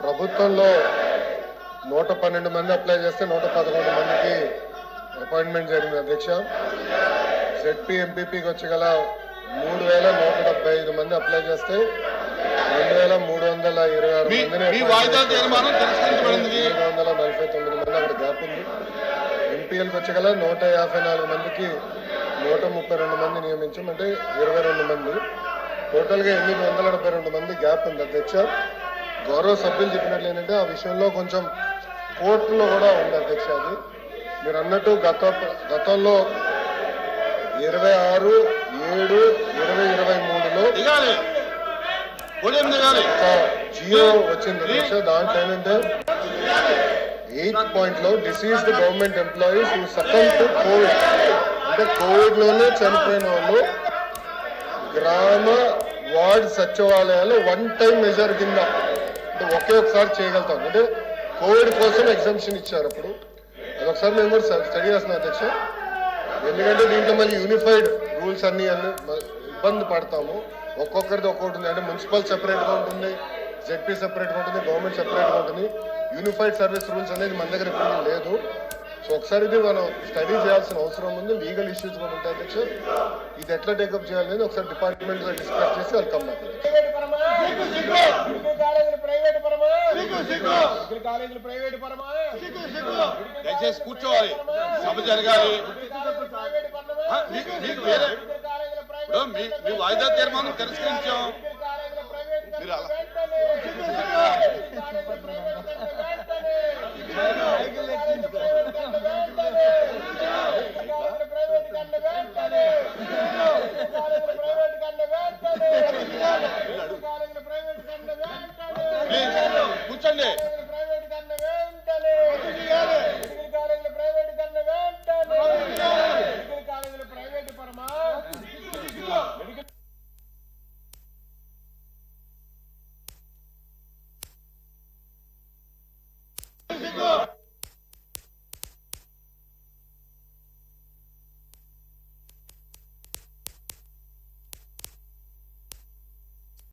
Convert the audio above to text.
ప్రభుత్వంలో 112 మంది అప్లై చేస్తే 111 మందికి అపాయింట్మెంట్ జరిగింది అధ్యక్ష. జెడ్పీ ఎంపీపీకి వచ్చి గల 3175 మంది అప్లై చేస్తే 2326 మందిని 749 మంది అక్కడ గ్యాప్ ఉంది. ఎంపీఎల్కి వచ్చి గల 154 మందికి 132 మంది నియమించాం, అంటే 22 మంది. టోటల్గా 872 మంది గ్యాప్ ఉంది అధ్యక్ష. గౌరవ సభ్యులు చెప్పినట్లు ఏంటంటే ఆ విషయంలో కొంచెం కోర్టులో కూడా ఉంది అధ్యక్ష. అది మీరు అన్నట్టు గతంలో 26/7/2023లో జియో వచ్చింది అధ్యక్ష. దాంట్లో ఏంటంటే 8th పాయింట్లో deceased government employees who succumb to Covid, అంటే కోవిడ్ లోనే చనిపోయిన వాళ్ళు గ్రామ వార్డ్ సచివాలయాలు 1 టైం మెజర్ కింద అంటే ఒకసారి చేయగలుగుతాం. అంటే కోవిడ్ కోసం ఎగ్జామ్షన్ ఇచ్చారు. అప్పుడు అదొకసారి మేము కూడా స్టడీ చేస్తున్నాం అధ్యక్ష. ఎందుకంటే దీంట్లో మళ్ళీ యూనిఫైడ్ రూల్స్ అన్ని ఇబ్బంది పడతాము. ఒక్కొక్కరిది ఒక్కొక్కటి ఉంది. అంటే మున్సిపల్ సెపరేట్గా ఉంటుంది, జెడ్పీ సెపరేట్గా ఉంటుంది, గవర్నమెంట్ సెపరేట్గా ఉంటుంది. యూనిఫైడ్ సర్వీస్ రూల్స్ అనేది మన దగ్గర ఎప్పుడు లేదు. సో ఒకసారి ఇది మనం స్టడీ చేయాల్సిన అవసరం ఉంది. లీగల్ ఇష్యూస్ కూడా ఉంటాయి అధ్యక్ష. ఇది ఎట్లా టేకప్ చేయాలనేది ఒకసారి డిపార్ట్మెంట్ డిస్కస్ చేసి వాళ్ళు కమ్ బ్యాక్. దయచేసి కూర్చోవాలి, సభ జరగాలి. మీ వాయిదా తీర్మానం తిరస్కరించాం. మీరు అలా కూర్చోండి.